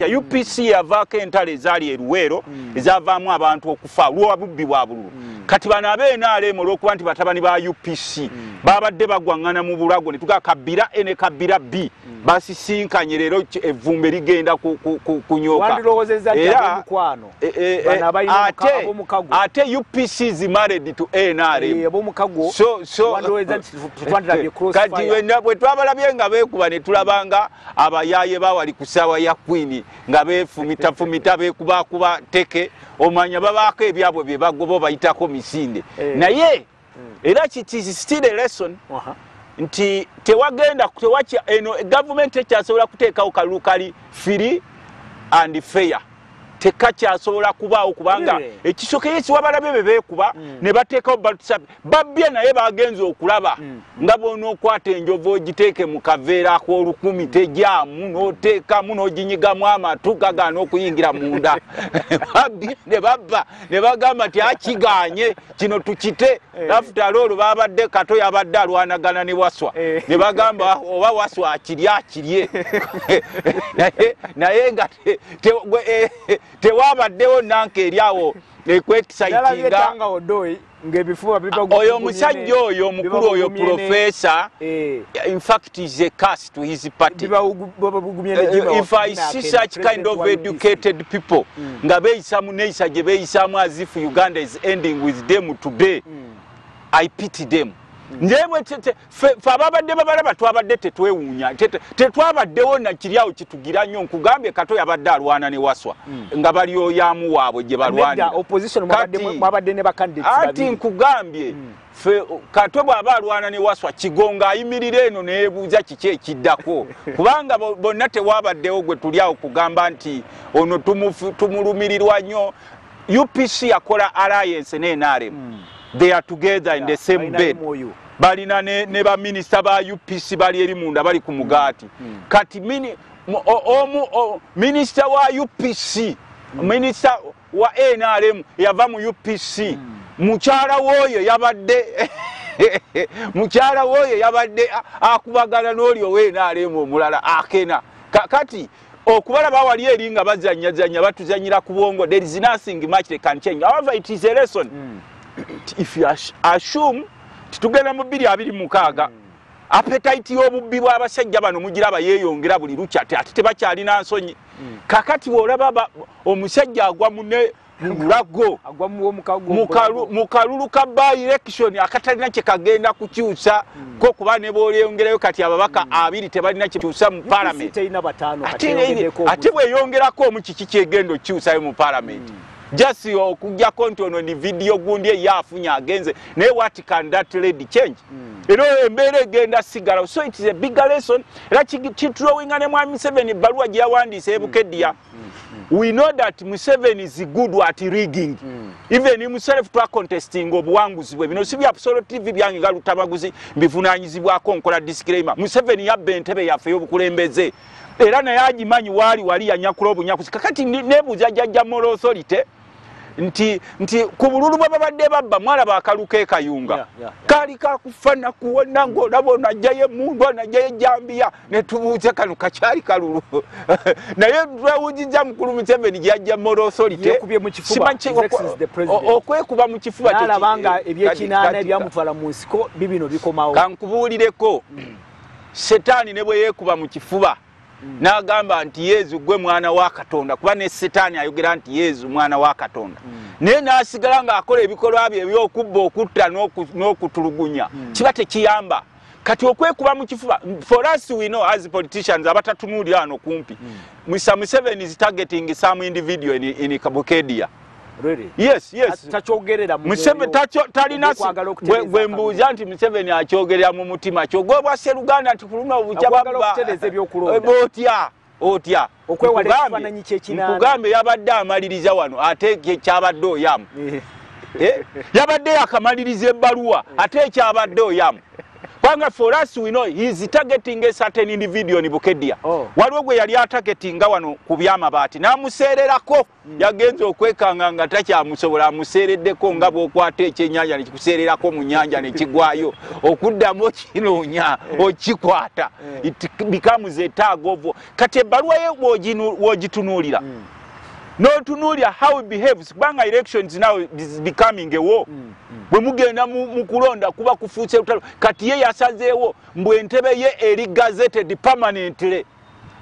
atya UPC yavaako entalo ezaali eruweero ezavaamu abantu okufa olw'obubbi bwa bululu kati bano ab'NRM olw'okuba nti batabani ba UPC babadde bagwaŋŋana mu bulago ne tugaa Kabira A ne Kabira B basisinkanye leero evvumbe ligenda kunyooka era ate UPC is married to NRM kati bwe twabalabye nga beekuba ne tulabanga abayaaye bawali ku ssaawa ya Queen nga beefumitafumita beekubakuba teke omanya babaako ebyabwe bye bagoba bayitako misinde naye era kiti still a lesson nti tewagenda tewakya eno government ekyasobola kuteekawo kalulu kali free and fair tekakyasobola kubaawo kubanga ekisokeye kiwabalabe be beekuba ne bateekawo babbye naye bagenza okulaba nga bw'onookwata enjovu ogiteeke mu kaveera ak'olukumi tejaamu n'oteekamu n'oginyigamu amatu gagaana okuyingira munda babbye ne babba ne bagamba nti akiganye kino tukite after all babadde Kato yabadde alwanagana ne Waswa ne bagamba oba Waswa akirye naye nga tewabaddewo nanke eryawo ekwexcitinga oyo omusajja oyo omukulu oyo professor in fact is a curse to his party if I see such kind of educated people nga beeyisa mu neeyisa gye beeyisaamu as if Uganda is ending with them today I pity them njebwe fe ababadde babalaba twabadde tetwewuunya tetwabaddewo na kiryawo kitugira nnyo nkugambye Kato yabadde alwana ne Waswa nga bali oyamu waabwe gye balwana opposition mwabadde ne bakandidates ati nkugambye fe Kato bw'aba alwana ne Waswa Kigonga ayimirira eno neebuuza kiki ekiddako kubanga bonna tewabaddewo gwe tulyawo kugamba nti ono tumulumirirwa nnyo UPC yakola alliance ne NRM they are together in the same bed balina ne ba minister ba UPC bali eri munda bali ku mugaati kati minister wa UPC minister wa NRM yava mu UPC mukyala woyo yabadde akubagana n'oli owe NRM omulala akena kati okubalaba wali eri nga bazanyazanya batuzanyira ku bwongo there is nothing much they can change however it is a lesson if you assume tugenda mu 2026 appetite y'obubbi bw'abasajja bano mugiraba yeeyongera buli lukya ate tebakyalina nsonyi kakati bw'olaba omusajja agwa mulago mu kalulu ka by election akatalina kye kagenda kukyusa ko kuba ne bw'olyongerayo kati ababaka 2 tebalina kyusa mu parliament ate bweyongerako omu kiki kyegenda okyusayo mu parliament just okujja konti ono ni video gundi eyafunya agenze naye what can that lady change ero embeera egenda sigala so it is a bigger lesson era kitulowinga ne mwami Museveni baluwa gye yawandiise Bukedya we know that Museveni is good at rigging even himself to contesting obuwanguzi bwe bino si bya absolute TV byange nga Luttamaguzi bivunaanyizibwako nkola disclaimer Museveni yabba entebe yaffe y'obukulembeze era naye agimanyi wali yanyakula obunyakuzi kakati nebuuza jjajja moral authority nti ku bululu babadde babba mwalaba akaluka ekayunga kali kakufana kuwona ng'olaba onajjayo emundu anajjayo ejjambiya ne tubuuza kano kakyali kalulu naye twewuujiza mukulu Museveni gy'ajja moral authority okwekuba mu kifuba nalabanga ebyekinaana ebyamutwala mu nsiko bibino bikomawo kankubuulireko setaani ne bwe yeekuba mu kifuba n'agamba nti Yezu gwe mwana wa Katonda kuba ne Setaani ayogera nti Yezu mwana wa Katonda naye n'asigala ng'akola ebikolwa bye ebyokubba okutta n'okutulugunya kiba tekiyamba kati okwekuba mu kifuba for us we know as politicians abatatunuulira wano kumpi Mr. Museveni is targeting some individual in Bukedya. Really? Yes. Tachogerera mu Museveni talina gwe mbuuza nti Museveni akyogerera mu mutima kyo gwe bwa Seruganda nti kuluna obukya baba otya okwewala ekifaananyi ky'ekinaana nkugambe yabadde amaliriza wano ate kyabadde oyamu yabadde akamaliriza ebbaluwa ate kyabadde oyamu Panga for us we know he is targeting a certain individual ni Bukedia. Waliwo gwe yali targetinga wano ku byamabaati namuseererako yagenze okwekanga nga takyamusobola amuseereddeko nga bw'okwata ekyennyanja ne kikuseererako mu nnyanja ne kigwayo okuddamu okinoonya okikwata it becomes a tag of kati ebbaluwa ye w'ogitunuulira n'otunuulira how it behaves kubanga elections now is becoming a war bwe mugenda mu kulonda kuba kufuuse lutalo kati ye yasazeewo mbwe entebe ye eri gazetted permanently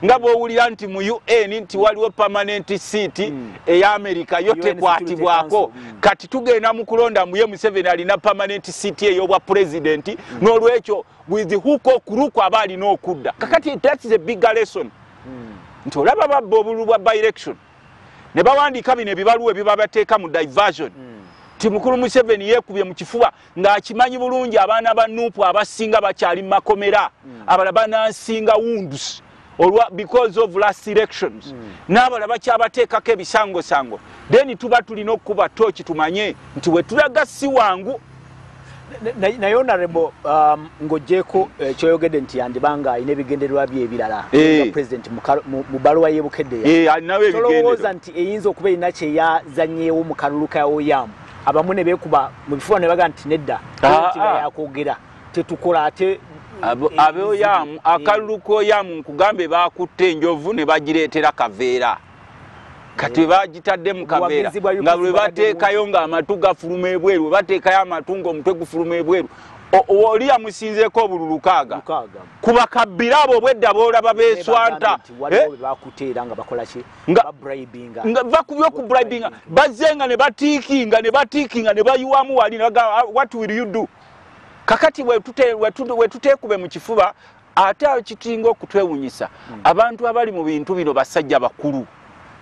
nga bw'owulira nti mu UN nti waliwo permanent seat ey'Amerika yo tekwatibwako kati tugenda mu kulonda mu ye Museveni alina permanent seat ey'obwa president n'olwekyo with huko kuruko aba alina okudda kakati that is a bigger lesson nti olaba babba obululu bwa by-election ne bawandiika bino ebibaluwa ebibabateeka mu diversion Mukulu Museveni yekubye mu kifuba ng'akimanyi bulungi abaana ba Nuupu abasinga bakyali makomera abalaba nansinga wounds because of last elections n'abalaba kyabateekako ebisangosango then tuba tulina okuba tooki tumanye nti we tulaga si wangu naye honorable ng'oggyeko kyoyogedde nti yandibanga alina ebigendererwa bye ebirala president mu baluwa ye Bukedde tolowooza nti eyinza okuba erina kyeyazannyeewo mu kalulu ka Oyamu abamu ne beekuba mu bifuba ne baga nti nedda yakwogera tetukola ate Oyamu akalulu k'Oyamu nkugambe bakutte enjovu ne bagireetera kaveera kati bagitadde mu kaveera nga bwe bateekayo ng'amatu gafuluma ebweru bateekayo amatu ng'omutwe gufuluma ebweru oli yamusinzeeko obululu kaaga kuba kabbira abo obwedda boolaba beeswanta bakubye okubribinga bazzenga ne batiikinga ne bayiwamu wali what will you do kakati we tuteekube mu kifuba ate kitinga okutwewunyisa abantu abali mu bintu bino basajja bakulu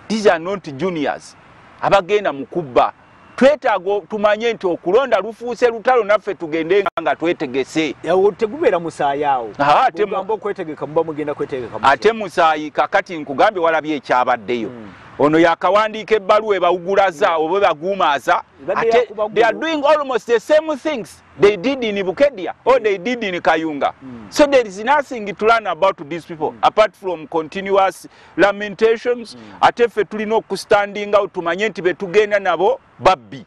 these are not juniors abagenda mu kubba twetaaga tumanye nti okulonda lufuuse lutalo naffe tugende nga twetegese tegubeera musaayi awo okwetegeka muba mugenda kwetegeka ate musaayi kakati nkugambe walabye ekyabaddeyo ono yakawandiika ebbaluwa ebawugulaza oba baguumaaza ate they are doing almost the same things they did in Bukedia or they did in Kayunga so there is nothing to learn about these people apart from continuous lamentations ate ffe tulina okustanding out tumanye nti betugenda nabo babbi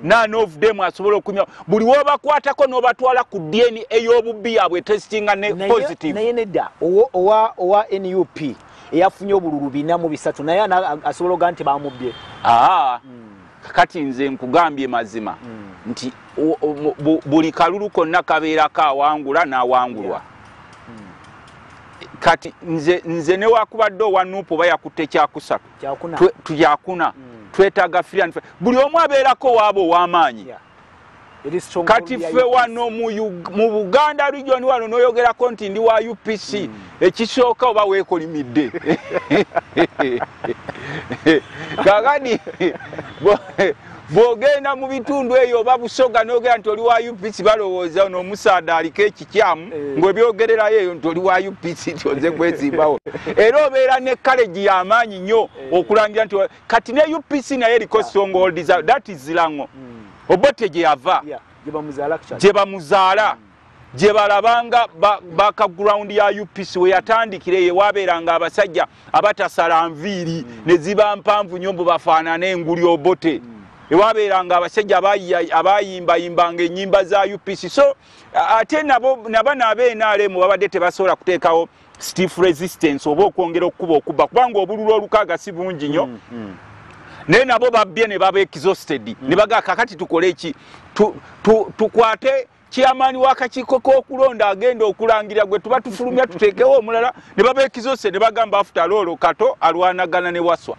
none of them asobola okunywa buli wobakwatako n'obatwala ku DNA ey'obubbi yabwe testinga ne positive naye nedda owa NUP eyafunye obululu 403 naye asobola oga nti bamubbye kakati nze nkugambye mazima nti buli kalulu konna kabeera kawangula n'awangulwa kati nze ne wakubadde owa Nuupu oba yakutte kyakusatu tujakuna twetaaga free buli omu abeerako waabo ow'amaanyi kati ffe wano mu Buganda region wano n'oyogerako nti ndi wa UPC ekisooka oba weekolimidde kakati bw'ogenda mu bitundu eyo oba Busoga n'ogera nti oli wa UPC balowooza n'omusaada aliko ekikyamu ng'ebyogererayo eyo nti oli wa UPC tyoze kwezimbawo era obeera ne kaleji y'amaanyi nnyo okulangira nti kati ne UPC naye eriko stronghold that is Zilango Obote gye yava gye bamuzaala gye balabanga background ya UPC we yatandikire ye wabeeranga abasajja abatasala nviiri ne ziba mpanvu nnyo mbu bafaanana enguli Obote ewabeeranga abasajja abayimbayimbanga ennyimba za UPC so ate nabo n'abeNRM babadde tebasobola kuteekawo stiff resistance oba okwongera okuba kubanga obululu olukaaga si bungi nnyo naye nabo babbye ne baba exhausted ne baga kakati tukole eki tukwate chairman w'akakiiko k'okulonda agenda okulangira gwe tuba tufulumya tuteekewo omulala ne baba exhausted ne bagamba after all Kato alwanagana ne Waswa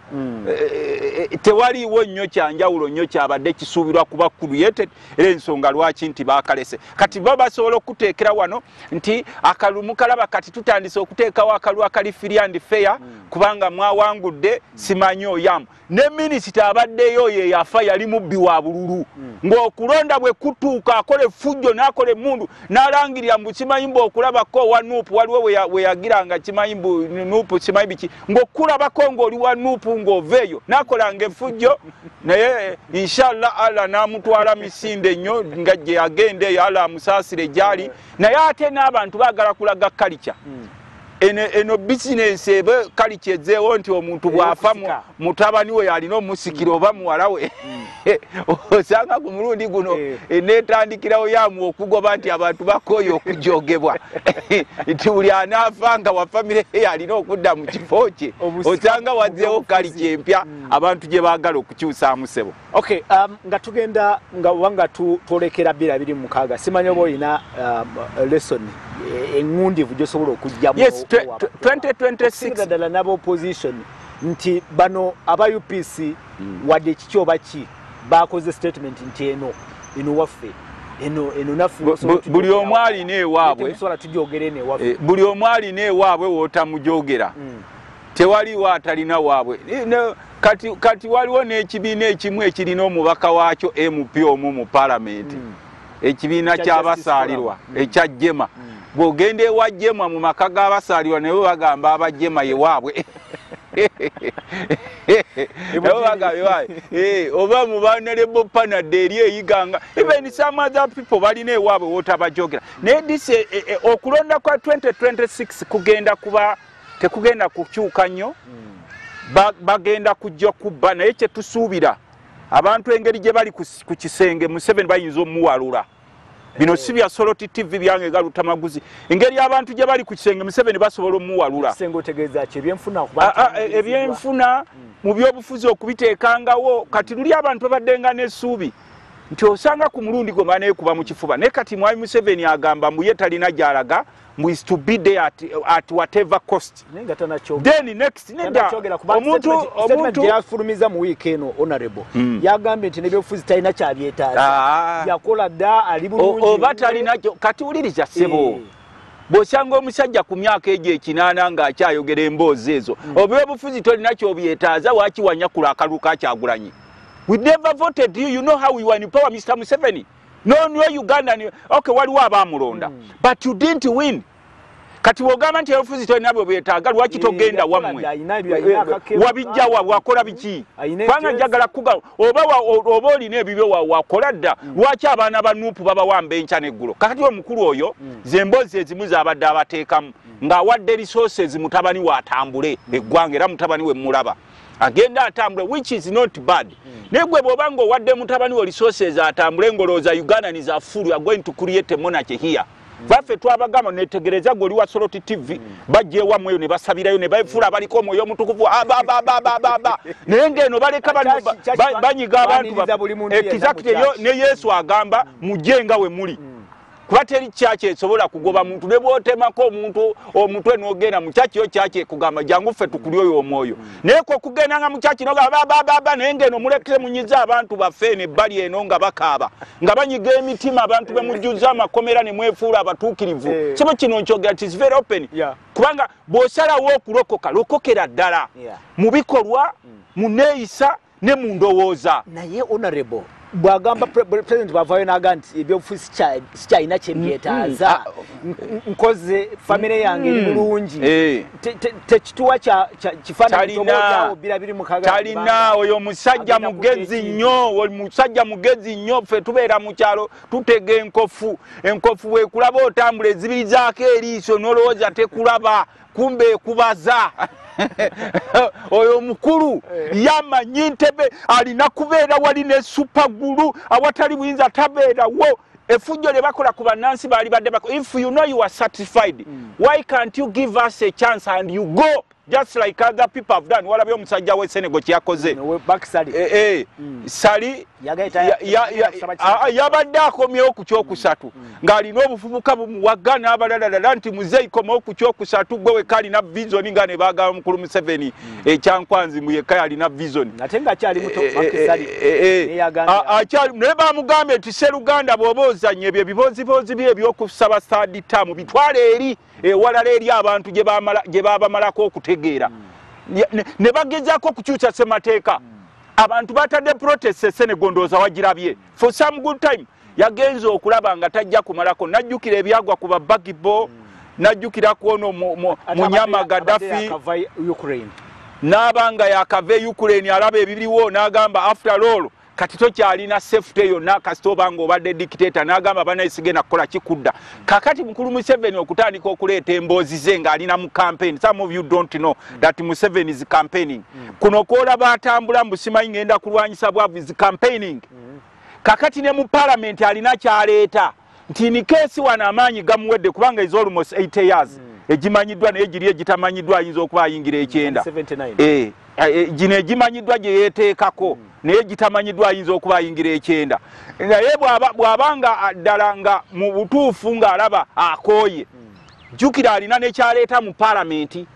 tewaliiwo nnyo kyanjawulo nnyo kyabadde kisuubirwa kuba created era ensonga lwaki nti baakalese kati bo basobola okuteekera wano nti akalumu kalaba kati tutandise okuteekawo akalu akali free and fair kubanga mwawangudde simanyi Oyamu ne minisita abaddeyo ye yafa yali mubbi wa bululu ng'okulonda bwe kutuuka akole fujjo n'akole emmundu n'alangirira mbu kimanyi mbu okulabako wa Nuupu waliwo we yagiranga kimanyi mbu Nuupu kimanyi biki ng'okulabako ng'oli wa Nuupu ng'oveeyo n'akola yanga effujjo naye inshallah Allah namutwala misinde nnyo nga gye agende eyo Allah amusaasire gyali naye ate n'abantu baagala kulaga culture eno business ebe culture ezeewo nti omuntu bw'afa mutabani we alina omusikira oba muwala we osanga ku mulundi guno neetandikirawo yamu okugoba nti abantu bakooye okujogebwa nti buli anaafa nga wa famire ye alina okudda mu kifo kye osanga wazzeewo culture empya abantu gye baagala okukyusaamu ssebo. Okay, nga tugenda nga wanga twolekera 2026 simanyi oba olina lesson engundivu gyosobola okujjamu. Yes, 2026 ddala n'aba opposition nti bano aba UPC wadde ekiki oba ki bakoze statement nti eno waffe eno naffe buli omu alina ewaabwe buli omu alina ewaabwe wootamujogera tewaliwo atalina waabwe kati waliwo n'ekibiina ekimu ekirina omubaka waakyo MP omu mu palamenti ekibiina ky'abasaalirwa ekya Jema bw'ogenda ewa Jema mu maka g'abasaalirwa naye bagamba abajema yewaabwe oba mu Honorable Panade eri eyiganga even some other people balina ewaabwe wootabajogera naye dise okulonda kwa 2026 kugenda kuba tekugenda kukyuka nnyo bagenda kujja kubba naye kye tusuubira abantu engeri gye bali ku kisenge Museveni bayinza omuwalula bino si bya Soloti TV byange ga Luttamaguzi engeri abantu gye bali ku kisenge Museveni basobola omuwalula kisenge otegeeza ki ebyenfuna okuba ebyenfuna mu byobufuzi okubiteekangawo kati luli abantu babaddenga n'essuubi nti osanga ku mulundi gwe naye kuba mu kifuba naye kati mwami Museveni agamba mbu ye talina gy'alaga is to be there at whatever cost. Then next omuntu yafulumiza mu week eno honorable yagambye nti nebyofuzi talina kyabyetaaza yakola dda ali bulungi oba talina kati wuliriza ssebo bw'osanga omusajja ku myaka egyo ekinaana ng'akyayogera emboozi ezo obyobufuzi tolina kyobyetaaza wakiwanyakula akalulu kakyagulanyi. We never voted you know how we were in power Mr. Museveni. No Uganda okay waliwo abamulonda but you didn't win. Kati wogamba nti ebifuzi tolina bwetaaga lwaki togenda wammwe wabijja wakola biki kubanga njagala kuga oba olina ebibyo wakola dda lwaki abaana ba Nuupu babawamba enkya n'eggulo kakati omukulu oyo zemboozi ezimu zabadde abateekamu ng'awadde resources mutabani we atambule eggwanga era mutabani we mulaba agenda atambule which is not bad negwe bwoba ng'owadde mutabani we resources atambule ngolooza Uganda is a fool you are going to create a monarchy here. Baffe twabagamba netegereza gwe oli wa Soloti TV bajje ewammwe eyo ne basabirayo ne bafuula abaliko omwoyo omutukuvu naye ng'eno baleka banyiga abantu exactly ne Yesu agamba mujje nga we muli kuba teri kyaki esobola kugoba muntu ne bw'otemako omuntu omutwe n'ogenda mu kyaki yo kyaki ekugamba jangu ffe tukuli oyo omwoyo naye ko kugenda nga mu kyaki noga naye ng'eno mulekere munyiza abantu baffe n'ebbali eno nga bakaaba nga banyiga emitima abantu bemujjuza amakomera ne mwefuula abatuukirivu kibo kino nkyogera it is very open kubanga bw'osalawo okulokoka lokokera ddala mu bikolwa mu neeyisa ne mu ndowooza. Naye honorable bwagamba president bavayo naga nti ebyobufuzi sikyalina kyebyetaaza nkoze famire yange eri bulungi tekituwa kifaananyi birabiri mukaga talina oyo musajja mugezi nnyo ffe tubeera mu kyalo tutega enkofu weekulaba otambula ezibiri zaako eriiso n'olowooza tekulaba kumbe ekubaza oyo mukulu yamanyi Ntebe alina kubeera wali ne supagulu awatali buyinza tabeerawo efujjo lye bakola ku bannansi baali badde if you know you are satisfied why can't you give us a chance and you go just like other people have done. Walabye omusajja we Senegal kyakoze Sali yabadde akomyewo ku kyokusatu ng'alina obufubuka bumuwaga n'abalalala nti muzeeyi komawo ku kyokusatu gwe wekka alina vision nga ne baagaba mukulu Museveni ekyankwanzi mu yekka alina vision ate ng'akyali muto naye bamugambye nti Sseruganda bw'oba ozannya ebyo ebiboozibozi bye ebyokusaba third term bitwale eri ewalala eri abantu gye babamalako okutegeera ne bagezaako okukyusa ssemateeka abantu batadde protest Senegal ndowooza wagirabye for some good time yagenze okulaba nga tajja kumalako najjukira ebyagwa ku babagibo najjukira kuono mu Nyama Gaddafi n'abanga yakave Ukraine alaba ebiriwo n'agamba after all kati tokyalina safety yonna kasita obanga obadde dictator n'agamba banayisige nakukola kikudda kakati mukulu Museveni okutandika okuleeta emboozi ze ng'alina mu campaign. Some of you don't know that Museveni is campaigning. Kuno kwolaba atambula mbusimanyi ngenda kulwanyisa bwavu is campaigning. Kakati ne mu parliament alina kyaleeta nti ni kesi wana amaanyi gamuwedde kubanga is almost 80 years. Egimanyiddwa naye giri egitamanyiddwa ayinza okuba ayingira ekyenda. Gino egimanyiddwa gye yeeteekako naye gitamanyiddwa ayinza okuba ayingira ekyenda. Naye bw'abanga ddala nga mu butuufu ng'alaba akooye jjukira alina nekyaleeta mu palamenti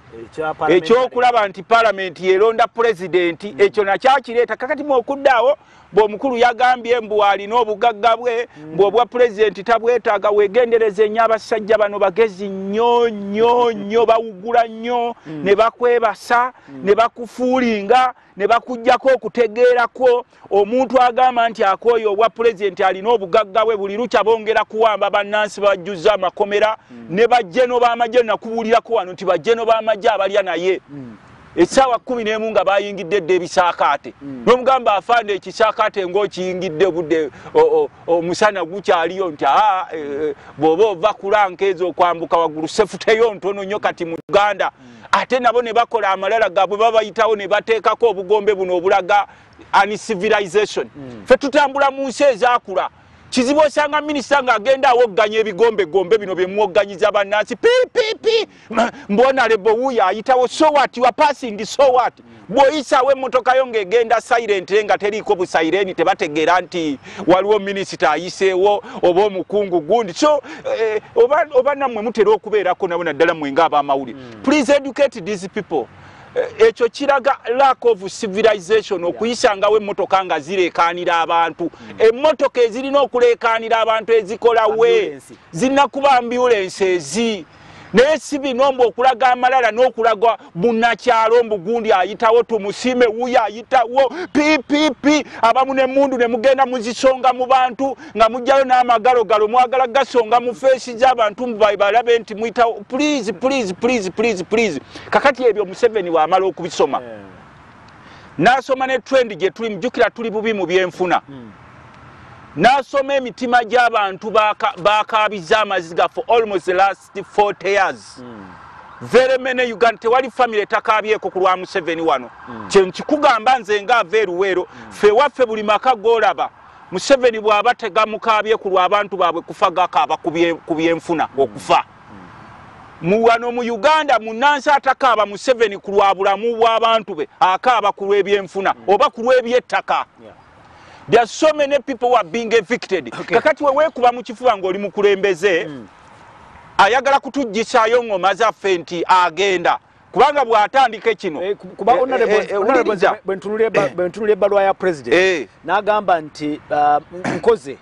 ekyokulaba nti palamenti yeronda pulezidenti ekyo nakyakireeta kakati mu okuddaawo bw'omukulu yagambye mbu alina obugagga bwe bw'obwa pulezidenti tabwetaaga weegendereze ennyo abasajja bano bagezi nnyo bawugula nnyo ne bakwebasa ne bakufuulinga ne bakuggyako okutegeerako omuntu agamba nti akooye obwa pulezidenti alina obugagga bwe buli lukya bongera kuwamba bannansi bajjuzza amakomera ne bajjeno b'amagye nakubuulirako wano nti bajjeno b'amagye abalya naye essaawa 11 nga bayingidde edda ebisaakaate n'omugamba afande ekisaakaate ng'okiyingidde budde omusana gukyaliyo nti bw'oba ova kulanka ezo okwambuka waggulu sefuteyo ntono nnyo kati mu Uganda ate nabo ne bakola amalala gaabwe babayitawo ne bateekako obugombe buno obulaga uncivilization ffe tutambula mu nsi ezaakula kizibu osanga minisita ng'agenda awogganya ebigombe bino bye muwogganyiza bannansi pipipi mbona lebo wuyo ayitawo so what you are passing so what bw'oyisaawo emmotoka yo ng'egenda silent nga teriiko busayireni tebategeera nti waliwo minisita ayiseewo oba omukungu gundi so oba nammwe mutera okubeerako nabo naddala mwe ng'abamawulire please educate these people. Ekyo kiraga lack of civilization okuyisangawo emmotoka nga zireekaanira abantu emmotoka ezirina okuleekaanira abantu ezikola we zirina kuba ambulance ezi naye si binomba okulaga amalala n'okulaga bunnakyalo mbugundi ayitawo tumusiime wuyo ayitawo pipipi abamu n'emmundu ne mugenda muzisonga mu bantu nga mujjayo n'amagalogalo mwagala gasonga mu feesi z'abantu balabe nti muyitawo please kakati ebyo Museveni wamala okubisoma n'asoma ne trend gye tuli mujjukira tuli bubi mu byenfuna n'asoma emitima gy'abantu bakaabiza amaziga for almost the last 40 years. Very many Uganda tewali family etakabyeko ku lwa Museveni wano. Kikugamba nze ng'ava eruweero ffe waffe buli maka g'olaba Museveni bw'aba tegamukaabye ku lwa abantu baabwe kufa gakaaba ku byenfuna okufa. Wano mu Uganda munnansi atakaaba Museveni ku lwa bulamu bw'abantu be akaaba ku lw'ebyenfuna oba ku lw'ebyettaka. There are so many people who are being evicted. Kakati wewe kuba mu kifuba ng'oli mukulembeze ayagala kutujjisaayo ngoma zaffe nti agenda kubanga bw'atandika kino kuba bwentunula ebbaluwa ya president n'agamba nti nkoze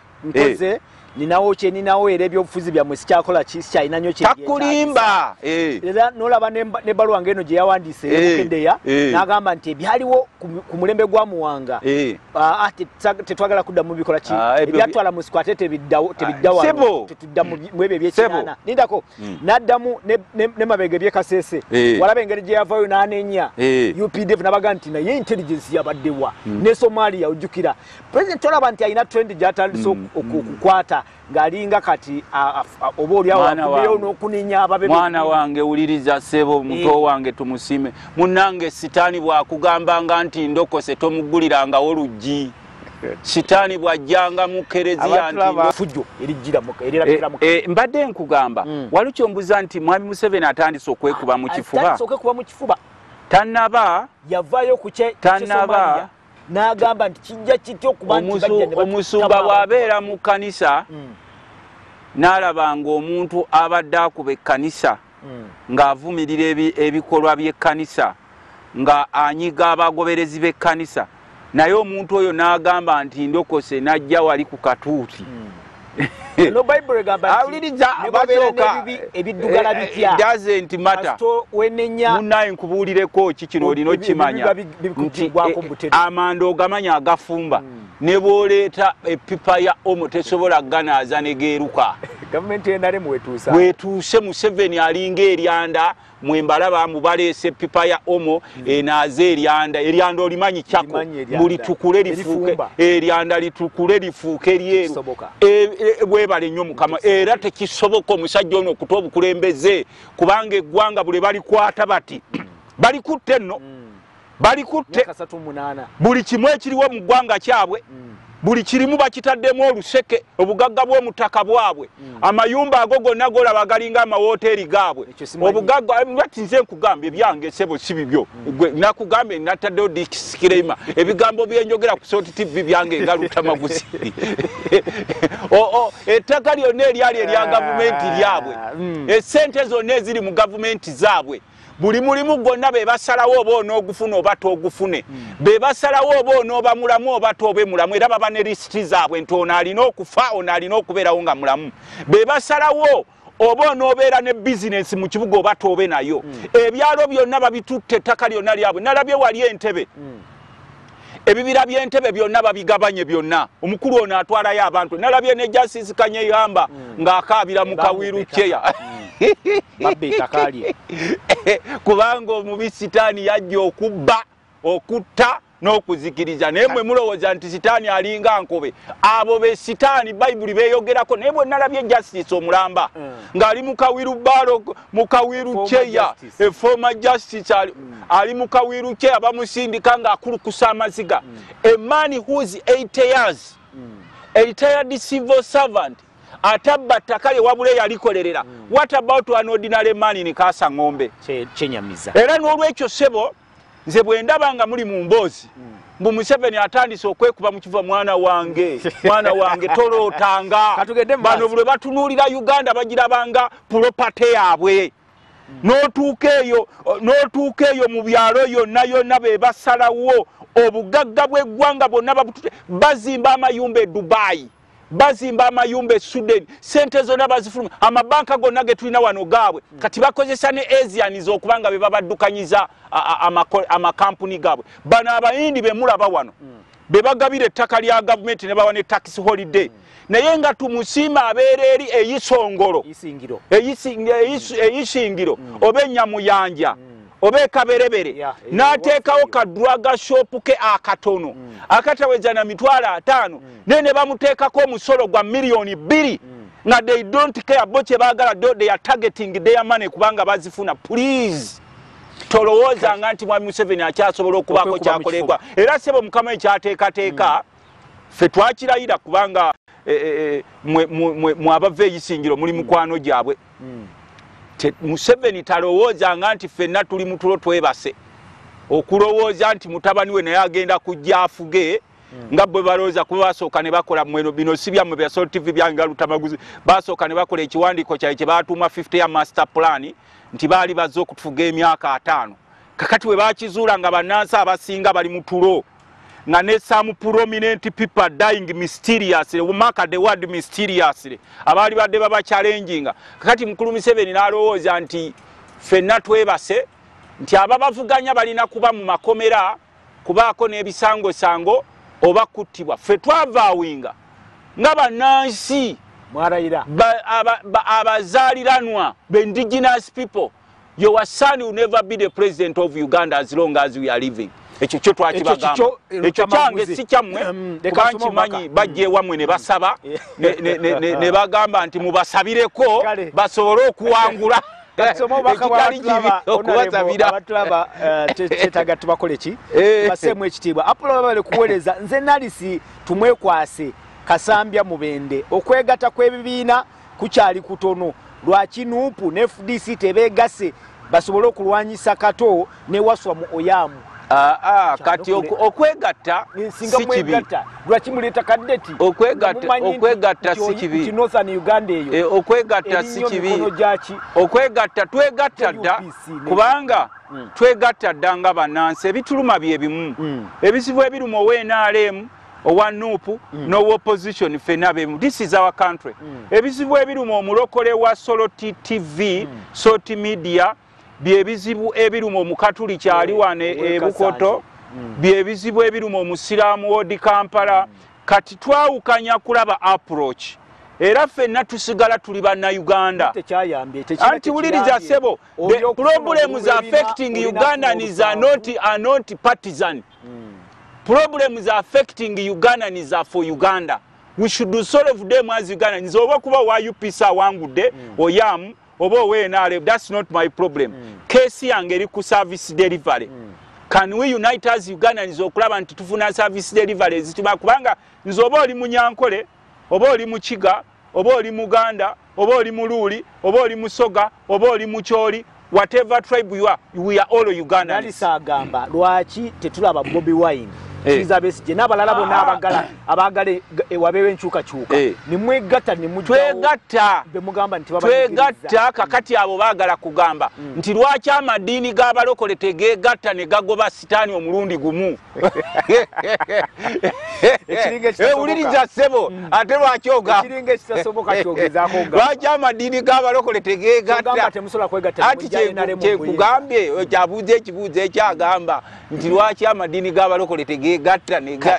ninawo era ebyobufuzi byammwe sikyakola sikyalina nnyo takulimba era n'olaba n'ebbaluwa ng'eno gye yawandiise ebukendeya n'agamba nti ebyaliwo ku mulembe gwa Muwanga tetwagala kudda mu bikola ki ebyatwala mu sikwate tebidda wano tetudda mu ebyo ebyekinaana nindako n'addamu ne mabega ebyekasese walaba engeri gye yavaayo n'anenya UPDF n'abaga nti naye intelligence yabaddewa ne Somalia ojjukira president olaba nti alina trend gy'atandise okukwata ngalinga kati oba oliawo n'okuninya ababe mwana wange wuliriza ssebo muto wange tumusime munnange sitaani bwakugambanga nti ndokose tomugulirangawo luggi sitaani bwajjanga mu kereziya nti mbadde nkugamba wali kyombuza nti mwami Museveni atandise okwekuba mu kifuba tannaba yavaayo ku tannaba n'agamba nti kijja kityo okuba omusumba bw'abeera mu kkanisa n'alabanga omuntu abadde akuba ekkanisa ng'avumirira ebikolwa by'ekkanisa nga anyiga abagoberezi b'ekkanisa naye omuntu oyo n'agamba nti ndokose n'ajja wali ku katuuti no Bible egamba nti ebiddugala bitya doesn't matter munnaye nkubuulireko kikino olina okimanya nti amanda ogamanya agafumba ne bw'oleeta epipa ya omo tesobola ganaaza ne geeruka Government endale mwetuusa. Wetuuse Museveni alinga eryanda mwembalaba mubalese pipa ya omo enaze eryanda olimanyi kyako buli tukule lifuuke eryanda litukule lifuuke lyeru bwebale nnyo Mukama era tekisoboka omusajja ono okuta obukulembeze kubanga eggwanga buli balikwata bati balikutte nno balikutte buli kimu ekiriwo mu ggwanga kyabwe buli kirimu bakitaddemu oluseke obugagga bw'omutaka bwabwe amayumba ago gonna golaba galinga amawooteeri gaabwe obugagga bati nze nkugambye ebyange sebo si bibyo nakugambye nataddeho disclaimer ebigambo byenjogera ku Sot TV byange nga Luttamaguzi ettaka lyonna eryali erya gavumenti lyabwe essente zonna eziri mu gavumenti zaabwe buli mulimu gwonna be basalawo oba onoogufuna oba toogufune be basalawo oba onooba mulamu oba toobe mulamu era baba ne lisiti zaabwe nti ono alina okufa ono alina okubeerawo nga mulamu be basalawo oba onoobeera ne bizinensi mu kibuga oba toobe nayo ebyalo byonna babitutte ettaka lyonna lyabwe nalabye wali Entebbe ebibira by'Entebbe byonna babigabanye byonna omukulu ono atwalayo abantu nalabye ne Justice Kanyeyamba ng'akaabira mu kawiru kyeya kubanga omubi sitaani yajja okubba okutta n'okuzikiriza naye mwe mulowooza nti sitaani alinga nkobe abo be sitaani bayibuli beeyogerako naye bwe nalabye Justice omulamba ng'ali mu kawiru balo mu kawiru kyeya former justice ali mu kawiru kyeya bamusindika ng'akulukusa amaziga a man who is 80 years a retired civil servant atabba ttaka lye wabula yalikolerera what about an ordinary man in Kaasa Ng'ombe kyenyamiza era n'olwekyo sebo nze bwe ndaba nga muli mu mboozi mbu Museveni atandise okwekuba mu kiva mwana wange tolootanga bano bwe batunuulira Uganda bagirabanga property yaabwe n'otuuka eyo mu byalo yonna be basalawo obugagga bw'eggwanga bwonna bazimba amayumba e Dubai bazimba amayumba e Sudan sente zonna bazifuluma amabanka gonna ge tulina wano gaabwe kati bakozesa ne Asians okubanga be babaddukanyiza amakampuni gaabwe bano abayindi be mulaba wano be bagabira ettaka lya gavumenti ne bawa ne tax holiday naye nga tumusiima abeera eri eyisongolo eyisingiro oba ennyamuyanja oba ekaberebere n'ateekawo kadwaga shopu ke akatono akataweza na $5,000 ne bamuteekako omusolo gwa $2,000,000 nga they don't care bo kye baagala they are targeting their money kubanga bazifuna please tolowooza nga nti mwami Museveni akyasobola okubaako kyakolebwa era sebo Mukama ekyateekateeka ffe twakirayira kubanga mwabava eyisingiro muli mukwano gyabwe Museveni talowooza nga nti ffenna tuli mutulo twebase okulowooza nti mutabani we naye agenda kujja afuge nga bwe balowooza kuba basooka ne bakola mweno bino si byammwe bya Sot TV byange Luttamaguzi basooka ne bakola ekiwandiiko kyabwe kye baatuuma 50 ya master plan nti baali bazze okutufuga emyaka 5 kakati we bakizuula nga bannansi abasinga bali mutulo nga ne some prominent people dying mysteriously mark the word mysteriously abaali badde baba challenging kakati mukulu Museveni n'alowooza nti ffenna twebase nti ababavuganya balina kuba mu makomera kubaako n'ebisangosango oba kuttibwa ffe twavaawinga nga bannansi mwarayira abazaaliranwa the indigenous people your son will never be the president of Uganda as long as we are living ekyo kyo twakibagamba ekyo kyange si kyammwe kubanki manyi bajja ewammwe ne basaba ne bagamba nti mubasabireko basobole okuwangula abatulaba kyetaaga tubakole ki baseemu ekitiibwa Apollo bale kuweereza nze nalisi tumwekwase Kasambya Mubende okwegatta kw'ebibiina kukyali kutono lwaki nuupu ne FDC tebeegase basobole okulwanyisa Kato ne Waswa mu Oyamu kati okwegatta si kibi lwaki muleta kadeti okwegatta si kibi Northern Uganda eyo okwegatta si kibi okwegatta twegatta dda kubanga twegatta dda nga bannansi ebituluma bye bimu ebizibu ebiruma owe-NRM owa NUP no opposition ffenna bemu this is our country ebizibu ebiruma omulokole wa Sot TV Sot Media byebizibu ebiruma omukatuli kyali wane ebukoto byebizibu ebiruma omusiraamu wodi Kampala kati twawukanya kulaba approach era ffenna tusigala tuli bannayuganda anti wuliriza ssebo the problems affecting Ugandans are not partisan. Problems affecting Ugandans are for Uganda. We should solve them as Ugandans. Oba kuba wa UPC awangudde oyam oba wenale, that's not my problem. Kesi yange eri ku service delivery. Can we unite as Ugandans okulaba nti tufuna service delivery ezituma kubanga nze oba oli munyankole oba oli mukiga oba oli muganda oba oli mululi oba oli musoga oba oli mucholi, whatever tribe you are, we are all Ugandans. Nalisa agamba lwaki tetulaba Bobi Wine Kizabesije n'abalala bonna abagale wabewe nchuka nimwegatta nimujja bemugamba nti baba twegatta kakati abo bagala kugamba nti lwaki amadini g'abalokole tegegatta ne gagoba sitaani omulundi gumu uliriza ssebo ate lwaki ekiringa kitasoboka kyogezaako lwaki amadini g'abalokole tegegatta ati kyekugambye kyabuuza ekibuuzo ekyagamba nti lwaki amadini g'abalokole tegegatta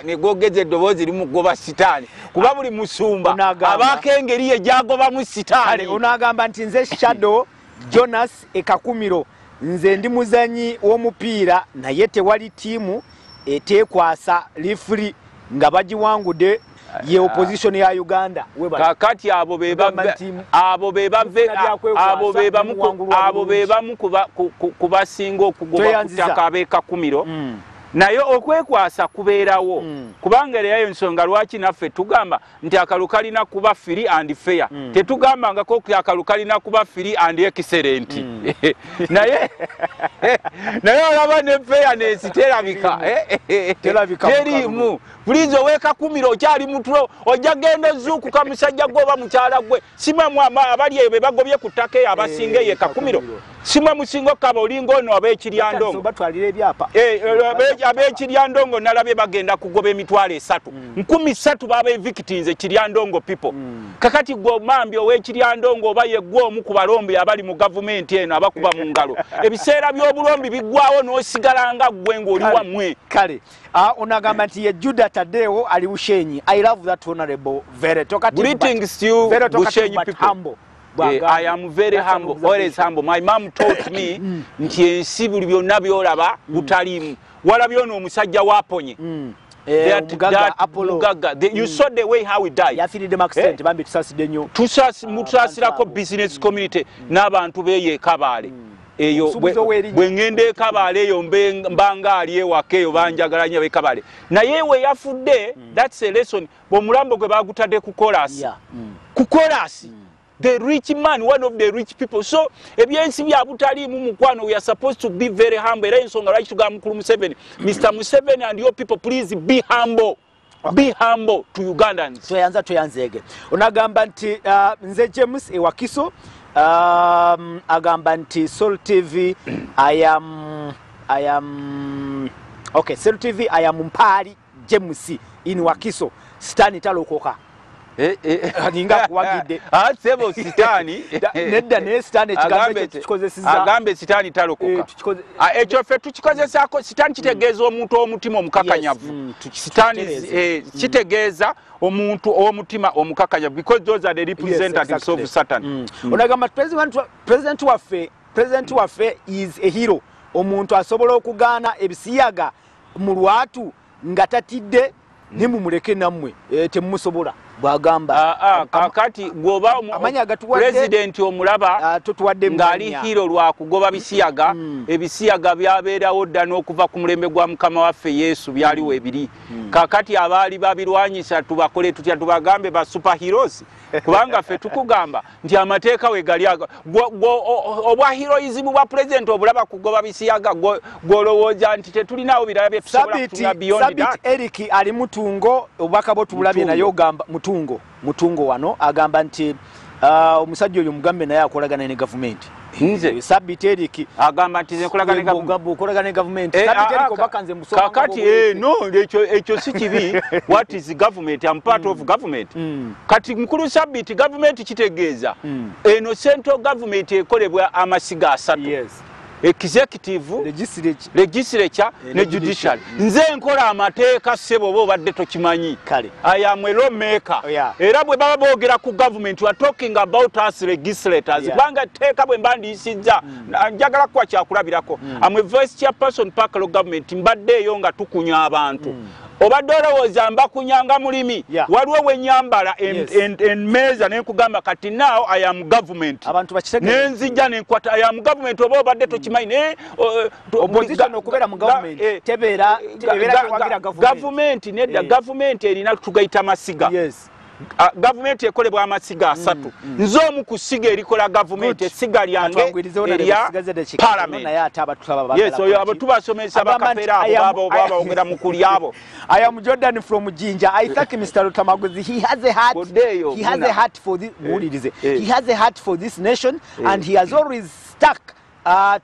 ne gogeza eddoboozi limu goba sitaani kuba buli musumba abaako engeri ye gyagoba mu sitaani. Onagamba nti nze Shadow Jonas Ekakumiro nze ndi muzanyi w'omupiira naye tewali tiimu etekwasa lifuri nga bagiwangudde ye opposition ya Uganda. Kakati abo bebamu kubasinga okugoba kutaka ab'Ekakumiro naye okwekwasa kubeerawo kubanga erayo ensonga lwaki naffe tugamba nti akalu kalina kuba free and fair tetugambangako akalu kalina kuba free and excellent naye olaba ne fairness terabika terimu pulizi ow'Ekakumiro okyali mutulo ojja genda ozuukuka musajja gwoba mukyala gwe simwe abali eyo be bagobye ku ttaka eyo abasinga eyo Ekakumiro simwe musinga okukaba olinga ono ab'Ekiryandongo ab'Ekiryandongo nalabye bagenda kugoba emitwalo 3 13 baba evictins Ekiryandongo people kakati gwe mambi ow'Ekiryandongo oba ye gwe omu ku balombi abali mu gavumenti eno abakuba mu ngalo ebiseera by'obulombi biggwawo n'osigala nga gwe ng'oli wammwe kale onagamba nti ye Judah Tadeo ali Bushenyi. I love that honorable very talkative. Greetings to you, Bushenyi people. Humble. I am very humble, always humble. My mom taught me nti ensi buli byonna byolaba butalimu walabye ono omusajja wa Aponye you saw the way how we died. Tusasirako business community n'abantu beye Kabaale eyo bwe ngende Kabaale eyo mbanga ali ewaka eyo banjagala nnyo Kabaale naye we yafudde. That's a lesson bw'omulambo gwe bagutadde ku chorus the rich man, one of the rich people. So ebyensi bya butalimu mukwano, we are supposed to be very humble. Era ensonga lwaki tugamba mukulu Museveni, Mr. Museveni and your people, please be humble. Be humble to Ugandans. Toyanzege onagamba nti nze James Ewakiso agamba nti Soul TV I am okay, Soul TV I am Mpali James in Wakiso Stani talokoka ninga kuwagide sebo sitani nedda ne sitani kigambe kikozeseza agambe sitani talokoka ekyo ffe tukikozesako sitani kitegeeza omuntu omutima omukakanyavu sitani kitegeeza omuntu omutima omukakanyavu because those are the representatives of Satan. Onagamba president waffe is a hero, omuntu asobola okugaana ebisiyaga mu lwatu nga tatidde nimumuleke nammwe temusobola bwagamba kakati gwoba president omulaba ngali hiro lwa kugoba bisiyaga ebisiyaga byabeerawo dda n'okuva ku mulembe gwa Mukama waffe Yesu byaliwo ebiri kakati abaali babirwanyisa tubakole tutya tubagambe ba superheroes kubanga ffe tukugamba nti amateeka we gali obwa heroism bwa president obulaba kugoba bisiyaga gwolowooza nti tetulinawo birala bye tusobola kutuna beyond that. Eric ali mutungo obubaka bwo tubulabye naye ogamba mutungo wano agamba nti omusajja oyo mugambe naye akolagana ne government. Nze Sabit Eric agamba nti nkolagana ne government. Sabit Eric obakanze musoma kakati no ekyo si kibi. What is government? I'm part of government. Kati mukulu Sabit government kitegeeza eno central government ekolebwa amasiga 3. Yes. executive legislature ne judiciary nze nkola amateeka sebo bo badde tokimanyi I am a lawmaker era bwe baba boogera ku government we are talking about us legislators banga teeka bwe mbandiyisizza njagala kuwa kyakulabirako I'm a vice chairperson Pakalo government mbadde eyo nga tukunya abantu obadde olowooza mbakunyanga mulimi waliwo wenyambala enmeeza nenkugamba kati now I am government nenzijja nenkwata I am government oba obadde tokimanyi opposition okubeera mu government tebeera government nedda government erina tugayita masiga government ekolebwa amasiga asatu nze omu ku siga erikola government esiga lyange erya parliament yes oyo abo tubasomesa bakapera abo babaogera mu kuli abo I am Jordan from Jinja. I thank Mr. Luttamaguzi. He has a heart for this he has a heart for this nation and he has always stuck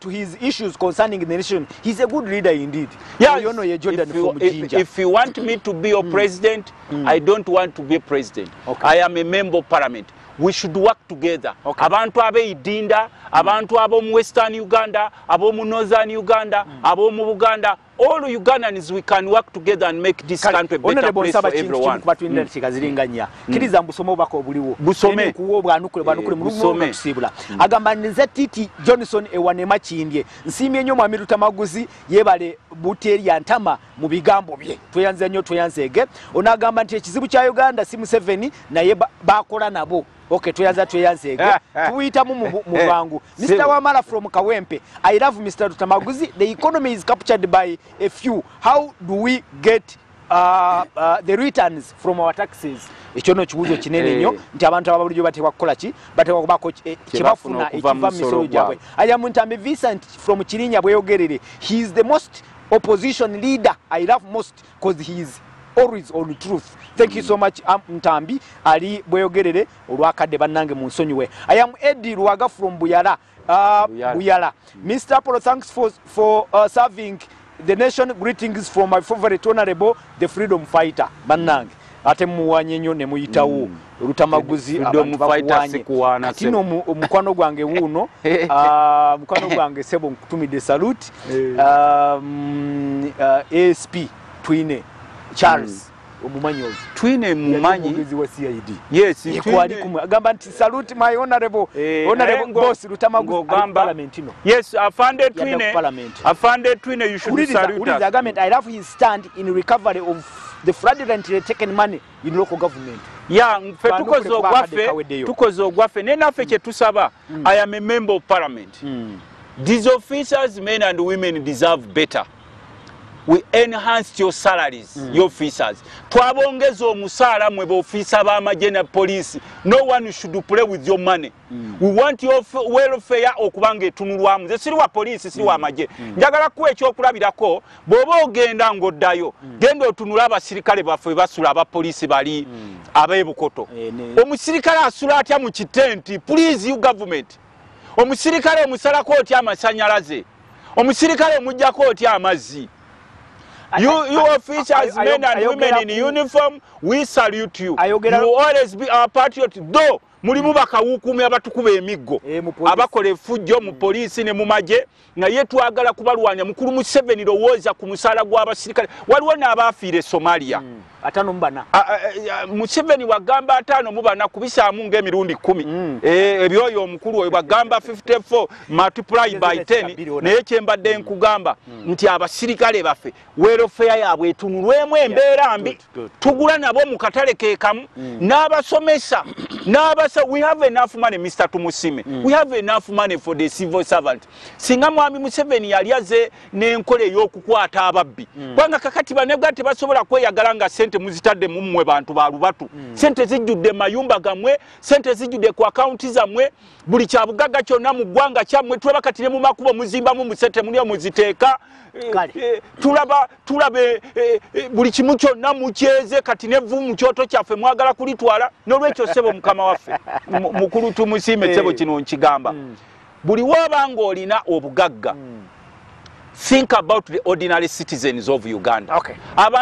to his issues concerning the nation. He's a good leader indeed. Yes, if you want me to be your president, I don't want to be president. I am a member of parliament. We should work together. Abantu abeidinda, abantu ab'omu Western Uganda, ab'omu Northern Uganda, ab'omu Buganda, all Ugandans we can work together and make this country a better place for everyone. Kiriza mbusomo bako obuliwo. Busome kuwo bwanukule mu kusibula. Agamba nze Titi Johnson ewanema kindye. Nsimye nnyo Mwami Luttamaguzi yebale buteri yantama mu bigambo bye. Tweyanze nnyo tweyanzege. Onagamba nti ekizibu kya Uganda si Museveni naye bakola nabo. Okay, tweyanzege. Tuita mu bangu. Mr. Wamala from Kawempe. I love Mr. Luttamaguzi. The economy is captured by a few. How do we get the returns from our taxes? Echono kibuzo kinene nnyo nti abantu ababulijjo bateekwa kukola ki bateekwa kubako kibafuna ekiva mu misolo gyabwe. I am Ntambi Vincent from Kirinya Bweyogerere. He is the most opposition leader I love most because he is always on truth. Thank you so much Ntambi ali Bweyogerere olwakadde bannange mu nsonyiwe. I am Eddie Luwaga from Buyala. Buyala. Mr. Apollo, thanks for serving the nation. Greetings from my favorite honorable, the freedom fighter. Bannange. Ate muwanye nnyo ne muyitawo Luttamaguzi abantu bakuwanye. Kino omukwano gwange wuuno mukwano gwange sebo nkutumidde salute ASP Twine Charles omumanyozi Twine mumanyi mugezi wa CID yes twali kumwe agamba nti salute my honorable boss Luttamaguzi parliament no yes afande Twine you should salute us. Agamba I love his stand in recovery of the fraudulently taken money in local government. Yeah, tukoze ogwaffe nenaffe kye tusaba. I am a member of parliament. These officers, men and women, deserve better. We enhanced your salaries, your officers. Twabongeza omusaala mwe b'officer b'amagye na police. No one should play with your money. We want your welfare okubanga etunulwamu. Nze siri wa police, siri wa amagye. Njagala kuwa ekyokulabirako bw'oba ogenda ng'oddayo. Genda otunula abasirikale baffe basula abapoliisi bali ab'ebukoto. Omusirikale asula atya mu kitenti? Please you government. Omusirikale omusalako otya amasanyalaze. Omusirikale omuggyako otya amazzi. You officers, men and women in uniform, we salute you. You always be our patriot. Though mulimu bakawukuumi abatukuba emiggo abakola effujjo mu poliisi ne mu magye naye twagala kubalwanya. Mukulu Museveni lowooza ku musaala gw'abasirikale. Waliwo n'abaafiire Somalia. Atano mbana. Museveni wagamba atano mubana kubisaamu ng'emirundi 10. Ebyoyo omukulu oyo wagamba 54 multiply by 10 naye kyembadde nkugamba nti abasirikale baffe welfare yaabwe etunulwemu embeera mbi. Tugula nabo mu katale keekamu n'abasomesa we have enough money Mr. Tumusime. We have enough money for the civil servant. Singa Mwami Museveni yali aze n'enkola ey'okukwata ababbi. Kubanga kakati banebwa tebasobola kweyagala nga sente muzitadde mu mmwe bantu balubatu. Sente zijjudde mayumba gamwe, sente zijjudde ku akaunti zammwe, buli kyabugagga kyonna mu ggwanga kyammwe tulaba kati ne mu makubo muzimbamu musente mulyo muziteeka. Tulabe buli kimu kyonna mukyeze kati nevvu mu kyoto kyaffe mwagala kulitwala. N'olwekyo ssebo mukama waffe mukulu Tumusime ssebo kino nkigamba. Buli w'obanga olina obugagga, think about the ordinary citizens of Uganda.